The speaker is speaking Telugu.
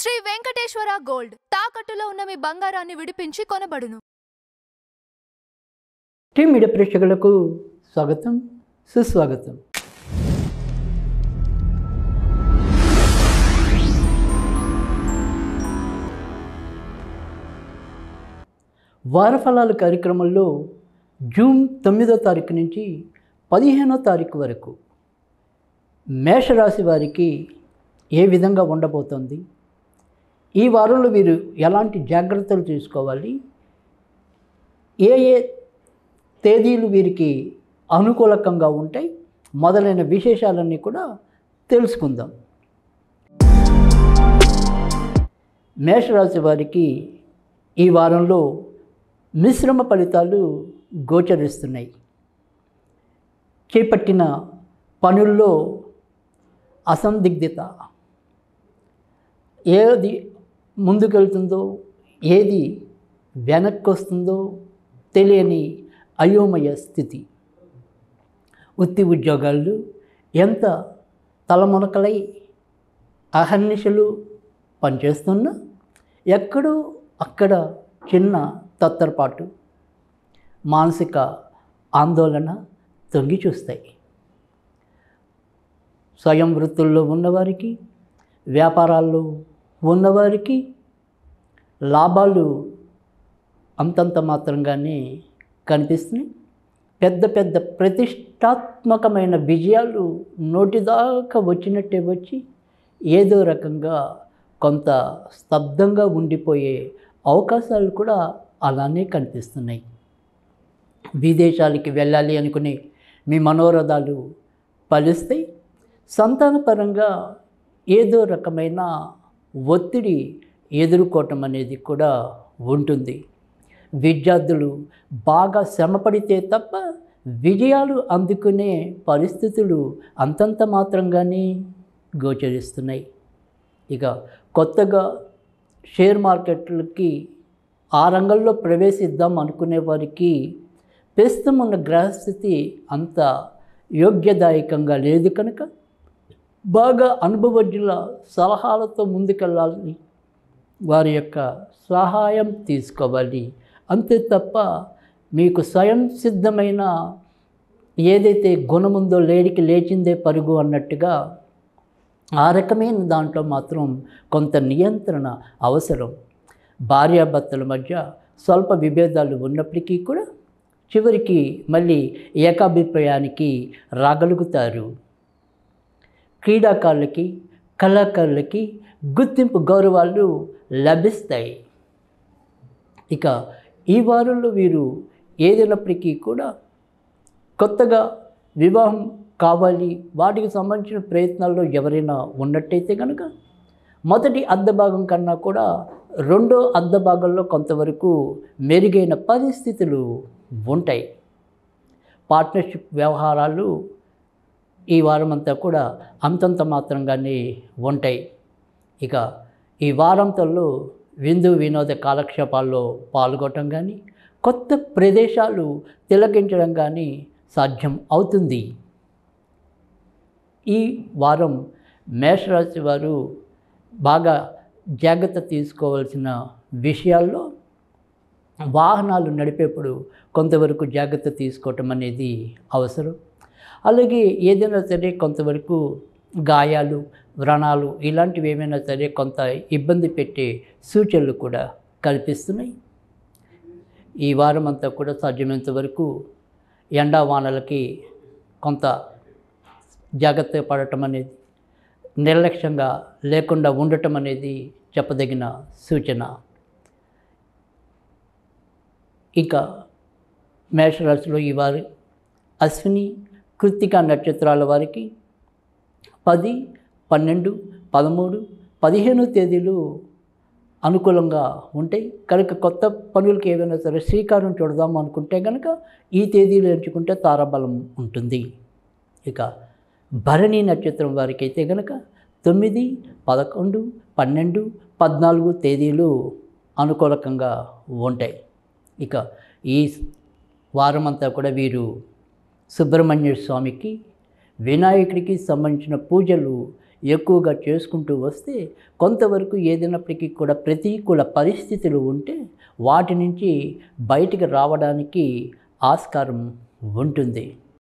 శ్రీ వెంకటేశ్వర గోల్డ్ తాకట్టులో ఉన్న మీ బంగారాన్ని విడిపించి కొనబడును. టీం మీడియా ప్రేక్షకులకు స్వాగతం, సుస్వాగతం. వారఫలాలు కార్యక్రమంలో జూన్ 9వ తారీఖు నుంచి 15వ తారీఖు వరకు మేషరాశి వారికి ఏ విధంగా ఉండబోతోంది, ఈ వారంలో వీరు ఎలాంటి జాగ్రత్తలు తీసుకోవాలి, ఏ ఏ తేదీలు వీరికి అనుకూలకంగా ఉంటాయి మొదలైన విశేషాలన్నీ కూడా తెలుసుకుందాం. మేషరాశి వారికి ఈ వారంలో మిశ్రమ ఫలితాలు గోచరిస్తున్నాయి. చేపట్టిన పనుల్లో అసందిగ్ధత, ఏది ముందుకెళ్తుందో ఏది వెనక్కి వస్తుందో తెలియని అయోమయ స్థితి. వృత్తి ఉద్యోగాలు ఎంత తలమునకలై అహర్నిశలు పనిచేస్తున్నా ఎక్కడో అక్కడ చిన్న తత్తరపాటు, మానసిక ఆందోళన తొంగి చూస్తాయి. స్వయం వృత్తుల్లో ఉన్నవారికి, వ్యాపారాల్లో ఉన్నవారికి లాభాలు అంతంత మాత్రంగానే కనిపిస్తున్నాయి. పెద్ద పెద్ద ప్రతిష్టాత్మకమైన విజయాలు నోటిదాకా వచ్చినట్టే వచ్చి ఏదో రకంగా కొంత స్తబ్దంగా ఉండిపోయే అవకాశాలు కూడా అలానే కనిపిస్తున్నాయి. విదేశాలకి వెళ్ళాలి అనుకునే మీ మనోరథాలు ఫలిస్తాయి. సంతానపరంగా ఏదో రకమైన ఒత్తిడి ఎదుర్కోవటం అనేది కూడా ఉంటుంది. విద్యార్థులు బాగా శ్రమపడితే తప్ప విజయాలు అందుకునే పరిస్థితులు అంతంత మాత్రంగానే గోచరిస్తున్నాయి. ఇక కొత్తగా షేర్ మార్కెట్లకి ఆ రంగంలో ప్రవేశిద్దాం అనుకునే వారికి ప్రస్తుతం ఉన్న గ్రహస్థితి అంత యోగ్యదాయకంగా లేదు కనుక బాగా అనుభవజ్ఞుల సలహాలతో ముందుకెళ్ళాలని, వారి యొక్క సహాయం తీసుకోవాలి. అంతే తప్ప మీకు స్వయం సిద్ధమైన ఏదైతే గుణముందో లేడికి లేచిందే పరుగు అన్నట్టుగా ఆ రకమైన దాంట్లో మాత్రం కొంత నియంత్రణ అవసరం. భార్యాభర్తల మధ్య స్వల్ప విభేదాలు ఉన్నప్పటికీ కూడా చివరికి మళ్ళీ ఏకాభిప్రాయానికి రాగలుగుతారు. క్రీడాకారులకి, కళాకారులకి గుర్తింపు గౌరవాలు లభిస్తాయి. ఇక ఈ వారంలో వీరు ఏదైనప్పటికీ కూడా కొత్తగా వివాహం కావాలి, వాటికి సంబంధించిన ప్రయత్నాల్లో ఎవరైనా ఉన్నట్టయితే కనుక మొదటి అర్ధభాగం కన్నా కూడా రెండో అర్ధభాగంలో కొంతవరకు మెరుగైన పరిస్థితులు ఉంటాయి. పార్ట్నర్షిప్ వ్యవహారాలు ఈ వారం అంతా కూడా అంతంత మాత్రంగానే ఉంటాయి. ఇక ఈ వారంతంలో విందు వినోద కాలక్షేపాల్లో పాల్గొనడం కానీ, కొత్త ప్రదేశాలు తిలకించడం కానీ సాధ్యం అవుతుంది. ఈ వారం మేషరాశి వారు బాగా జాగ్రత్త తీసుకోవాల్సిన విషయాల్లో వాహనాలు నడిపేప్పుడు కొంతవరకు జాగ్రత్త తీసుకోవటం అనేది అవసరం. అలాగే ఏదైనా సరే కొంతవరకు గాయాలు, వ్రణాలు ఇలాంటివి ఏమైనా సరే కొంత ఇబ్బంది పెట్టే సూచనలు కూడా కల్పిస్తున్నాయి. ఈ వారం అంతా కూడా సాధ్యమైనంత వరకు ఎండా వానలకి కొంత జాగ్రత్త పడటం అనేది, నిర్లక్ష్యంగా లేకుండా ఉండటం అనేది చెప్పదగిన సూచన. ఇక మేషరాశిలో ఈ వారి అశ్విని, కృత్తిక నక్షత్రాల వారికి 10, 12, 13, 15 తేదీలు అనుకూలంగా ఉంటాయి కనుక కొత్త పనులకి ఏమైనా సరే శ్రీకారం చుడదాం అనుకుంటే కనుక ఈ తేదీలు ఎంచుకుంటే తారాబలం ఉంటుంది. ఇక భరణి నక్షత్రం వారికి అయితే కనుక 9, 11, 12, 14 తేదీలు అనుకూలకంగా ఉంటాయి. ఇక ఈ వారమంతా కూడా వీరు సుబ్రహ్మణ్య స్వామికి, వినాయకుడికి సంబంధించిన పూజలు ఎక్కువగా చేసుకుంటూ వస్తే కొంతవరకు ఏదైనప్పటికీ కూడా ప్రతికూల పరిస్థితులు ఉంటే వాటి నుంచి బయటికి రావడానికి ఆస్కారం ఉంటుంది.